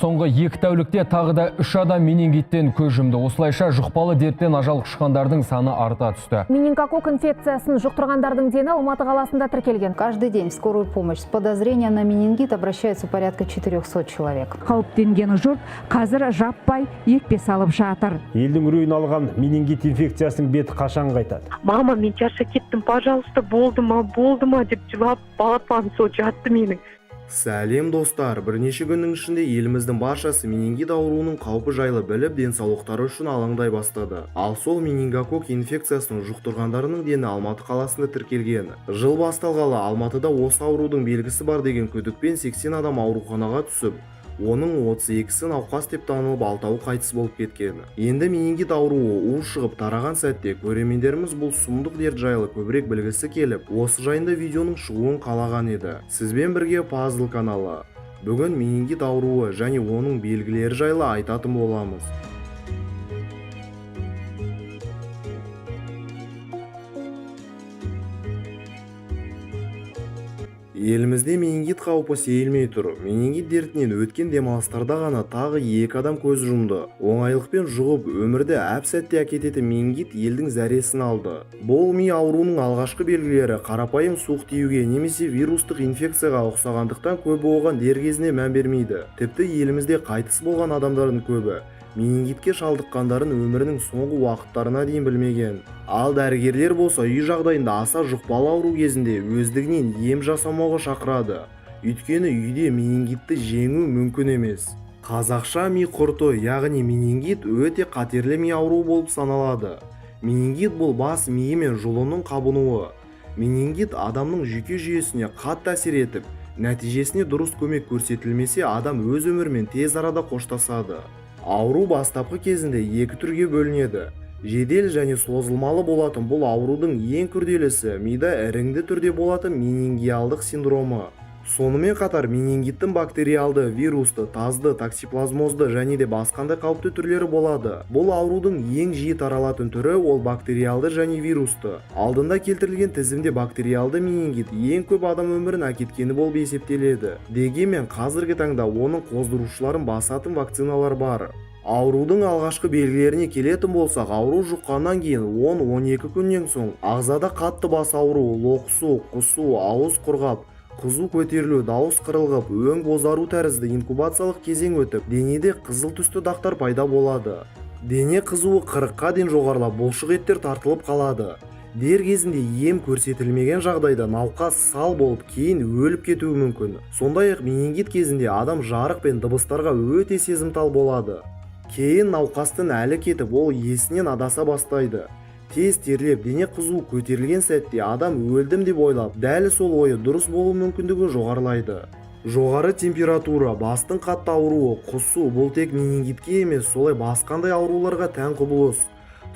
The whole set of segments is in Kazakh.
Соңғы 2 тәулікте тағы да 3 адам менингиттен көз жұмды. Осылайша жұқпалы дерттен ажал құшқандардың саны арта түсті. Менингококк инфекциясын жұқтырғандардың дені Алматы қаласында тіркелген. Каждый день в скорую помощь с подозрением на менингит обращаются порядка 400 человек. Қауіптенген жұрт қазір жаппай екпе салып жатыр. Елдің үрейін алған менингит инфекциясының беті қашан қайтады? Мама, мен шаршап кеттім, пожалуйста, болды ма деп жылап, балапаным сол жатты менің. Сәлем достар, бірнеше күннің ішінде еліміздің баршасы менингит ауруының қаупі жайлы біліп, денсаулықтары үшін алаңдай бастады. Ал сол менингококк инфекциясының жұқтырғандарының дені Алматы қаласында тіркелген. Жыл басталғалы Алматыда осы аурудың белгісі бар деген күдікпен 80 адам ауруханаға түсіп, оның 32-сі науқас деп танылып, 6-ы қайтыс болып кеткен. Енді менингит ауруы ушығып тараған сәтте көрермендеріміз бұл сұмдық дерт жайлы көбірек білгісі келіп, осы жайында видеоның шығуын қалаған еді. Сізбен бірге Пазл каналы. Бүгін менингит ауруы және оның белгілері жайлы айтатын боламыз. Елімізде менингит қаупі сейілмей тұр. Менингит дертінен өткен демалыстарда ғана тағы 2 адам көз жұмды. Оңайлықпен жұғып, өмірді әп-сәтте әкететін менингит елдің зәресін алды. Бұл ми ауруының алғашқы белгілері қарапайым суық тиюге немесе вирустық инфекцияға ұқсағандықтан көбі оған дер кезінде мән бермейді. Тіпті елімізде қайтыс болған адамдардың көбі менингитке шалдыққандарын өмірінің соңғы уақыттарына дейін білмеген. Ал дәрігерлер болса үй жағдайында аса жұқпалы ауру кезінде өздігінен ем жасамауға шақырады. Өйткені үйде менингитті жеңу мүмкін емес. Қазақша ми құрты, яғни менингит өте қатерлі ми ауру болып саналады. Менингит бұл бас миы мен жұлынның қабынуы. Менингит адамның жүйке жүйесіне қатты әсер етіп, нәтижесіне дұрыс көмек көрсетілмесе, адам өз өмірімен тез арада қоштасады. Ауру бастапқы кезінде 2 түрге бөлінеді. Жедел және созылмалы болатын бұл аурудың ең күрделісі мида іріңді түрде болатын менингиалдық синдромы. Сонымен қатар менингиттің бактериалды, вирусты, тазды, токсиплазмозды және де басқандай қауіпті түрлері болады. Бұл аурудың ең жиі таралатын түрі ол бактериалды және вирусты. Алдында келтірілген тізімде бактериалды менингит ең көп адам өмірін әкеткені болып есептеледі. Дегенмен қазіргі таңда оның қоздырушыларын басатын вакциналар бар. Аурудың алғашқы белгілеріне келетін болсақ, ауру жұққаннан кейін 10-12 күннен соң ағзада қатты бас ауыру, лоқсу, құсу, ауыз құрғап, қызу көтерілу, дауыс қырылғып, өң бозару тәрізді инкубациялық кезең өтіп, денеде қызыл түсті дақтар пайда болады. Дене қызуы 40-қа дейін жоғарылап, бұлшық еттер тартылып қалады. Дер кезінде ем көрсетілмеген жағдайда науқас сал болып, кейін өліп кетуі мүмкін. Сондай-ақ менингит кезінде адам жарық пен дыбыстарға өте сезімтал болады. Кейін науқастың әлі кетіп, ол есінен адаса бастайды. Тез терлеп, дене қызуы көтерілген сәтте адам өлдім деп ойлап, дәл сол ойы дұрыс болу мүмкіндігі жоғарылайды. Жоғары температура, бастың қатты ауруы, құсу бұл тек менингитке емес, солай басқандай ауруларға тән құбылыс.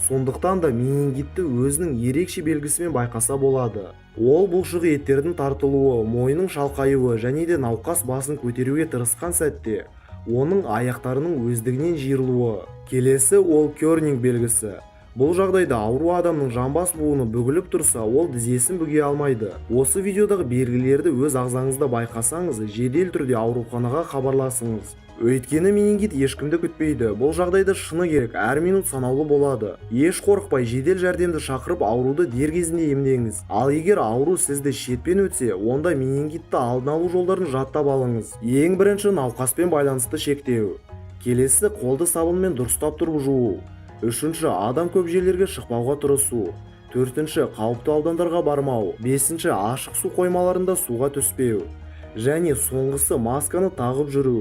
Сондықтан да менингитті өзінің ерекше белгісімен байқаса болады. Ол бұлшық еттердің тартылуы, мойының шалқаюы және де науқас басын көтеруге тырысқан сәтте оның аяқтарының өздігінен жиырылуы. Келесі ол кёрнинг белгісі. Бұл жағдайда ауру адамның жамбас буыны бүгіліп тұрса, ол тізесін бүге алмайды. Осы видеодағы белгілерді өз ағзаңызда байқасаңыз, жедел түрде ауруханаға хабарласыңыз. Өйткені менингит ешкімді күтпейді. Бұл жағдайда шыны керек, әр минут санаулы болады. Еш қорықпай жедел жәрдемді шақырып ауруды дер кезінде емдеңіз. Ал егер ауру сізді шетпен өтсе, онда менингитті алдын алу жолдарын жаттап алыңыз. Ең бірінші науқаспен байланысты шектеу. Келесі қолды сабынмен дұрыстап тұрып жуу. Үшінші адам көп жерлерге шықпауға тырысу. Төртінші қауіпті аудандарға бармау. Бесінші ашық су қоймаларында суға түспеу. Және соңғысы масканы тағып жүру.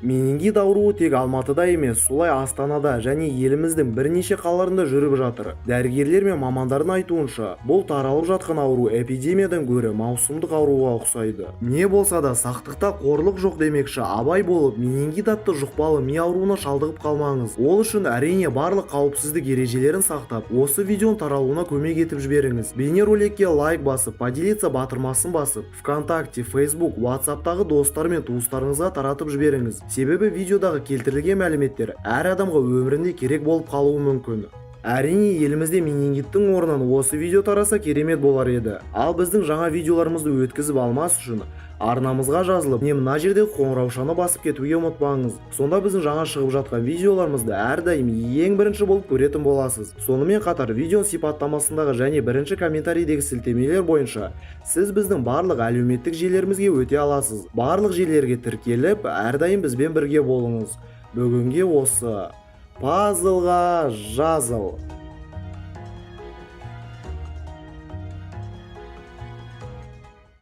Менингит ауруы тек Алматыда емес, солай Астанада және еліміздің бірнеше қалаларында жүріп жатыр. Дәрігерлер мен мамандардың айтуынша, бұл таралып жатқан ауру эпидемиядан гөрі маусымдық ауруға ұқсайды. Не болса да сақтықта қорлық жоқ демекші, абай болып менингит атты жұқпалы ми ауруына шалдығып қалмаңыз. Ол үшін әрине барлық қауіпсіздік ережелерін сақтап, осы видеоның таралуына көмек етіп жіберіңіз. Бейнероликке лайк басып, поделиться батырмасын басып, ВКонтакте, Facebook, WhatsAppтағы достар мен туыстарыңызға таратып жіберіңіз. Себебі видеодағы келтірілген мәліметтер әр адамға өмірінде керек болып қалуы мүмкін. Әрине елімізде менингиттің орнынан осы видео тараса керемет болар еді. Ал біздің жаңа видеоларымызды өткізіп алмас үшін арнамызға жазылып, не мына жерде қоңыраушаны басып кетуге ұмытпаңыз. Сонда біздің жаңа шығып жатқан видеоларымызды әрдайым ең бірінші болып көретін боласыз. Сонымен қатар видео сипаттамасындағы және бірінші комментарийдегі сілтемелер бойынша сіз біздің барлық әлеуметтік желілерімізге өте аласыз. Барлық желілерге тіркеліп, әрдайым бізбен бірге болыңыз. Бүгінге осы. Пазлға жазыл.